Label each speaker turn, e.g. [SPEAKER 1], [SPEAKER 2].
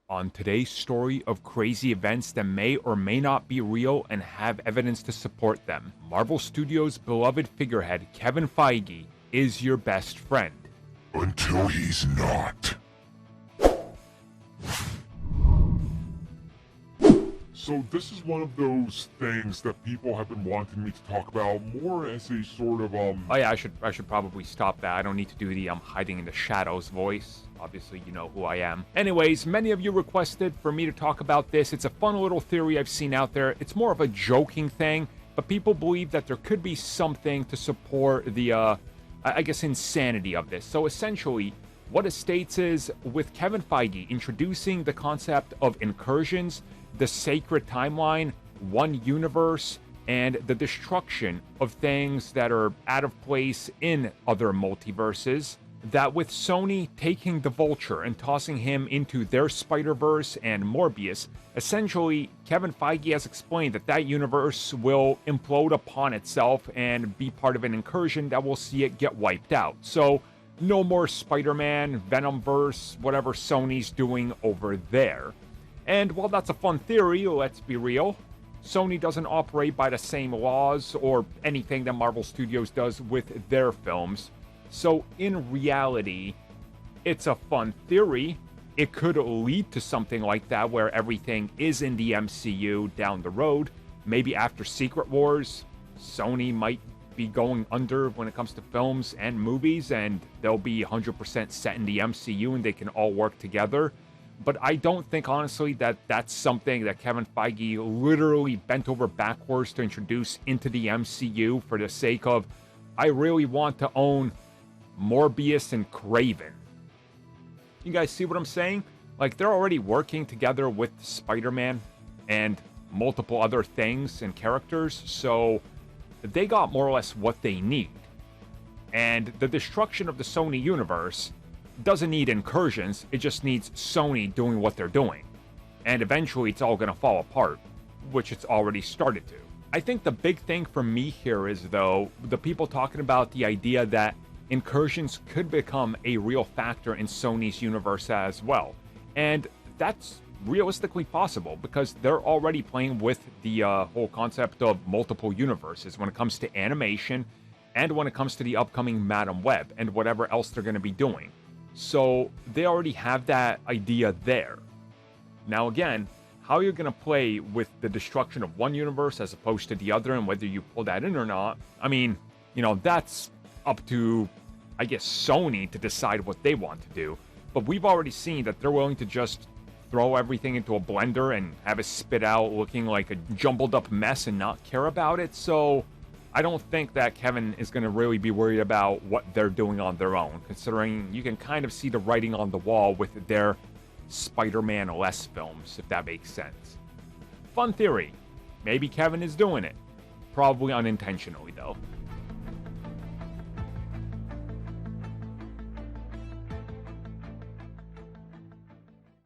[SPEAKER 1] On today's story of crazy events that may or may not be real and have evidence to support them, Marvel Studios' beloved figurehead Kevin Feige is your best friend.
[SPEAKER 2] Until he's not. So this is one of those things that people have been wanting me to talk about more as a sort of
[SPEAKER 1] Oh yeah, I should probably stop that. I don't need to do the hiding in the shadows voice. Obviously, you know who I am. Anyways, many of you requested for me to talk about this. It's a fun little theory I've seen out there. It's more of a joking thing, but people believe that there could be something to support the, I guess, insanity of this. So essentially, what it states is, with Kevin Feige introducing the concept of incursions, the sacred timeline, one universe, and the destruction of things that are out of place in other multiverses, that with Sony taking the Vulture and tossing him into their Spider-Verse and Morbius, essentially, Kevin Feige has explained that that universe will implode upon itself and be part of an incursion that will see it get wiped out. So, no more Spider-Man, Venomverse, whatever Sony's doing over there. And while that's a fun theory, let's be real, Sony doesn't operate by the same laws or anything that Marvel Studios does with their films. So in reality, it's a fun theory. It could lead to something like that where everything is in the MCU down the road. Maybe after Secret Wars, Sony might be going under when it comes to films and movies, and they'll be 100% set in the MCU and they can all work together. But I don't think, honestly, that that's something that Kevin Feige literally bent over backwards to introduce into the MCU for the sake of, I really want to own Morbius and Kraven. You guys see what I'm saying? Like, they're already working together with Spider-Man and multiple other things and characters, so they got more or less what they need. And the destruction of the Sony universe doesn't need incursions, it just needs Sony doing what they're doing. And eventually it's all going to fall apart, which it's already started to. I think the big thing for me here is, though, the people talking about the idea that incursions could become a real factor in Sony's universe as well. And that's realistically possible because they're already playing with the whole concept of multiple universes when it comes to animation and when it comes to the upcoming Madam Web and whatever else they're going to be doing. So they already have that idea there. Now again, how you're going to play with the destruction of one universe as opposed to the other and whether you pull that in or not, I mean, you know, that's up to, I guess, Sony to decide what they want to do. But we've already seen that they're willing to just throw everything into a blender and have it spit out looking like a jumbled up mess and not care about it. So I don't think that Kevin is going to really be worried about what they're doing on their own, considering you can kind of see the writing on the wall with their Spider-Man-less films, if that makes sense. Fun theory. Maybe Kevin is doing it. Probably unintentionally, though.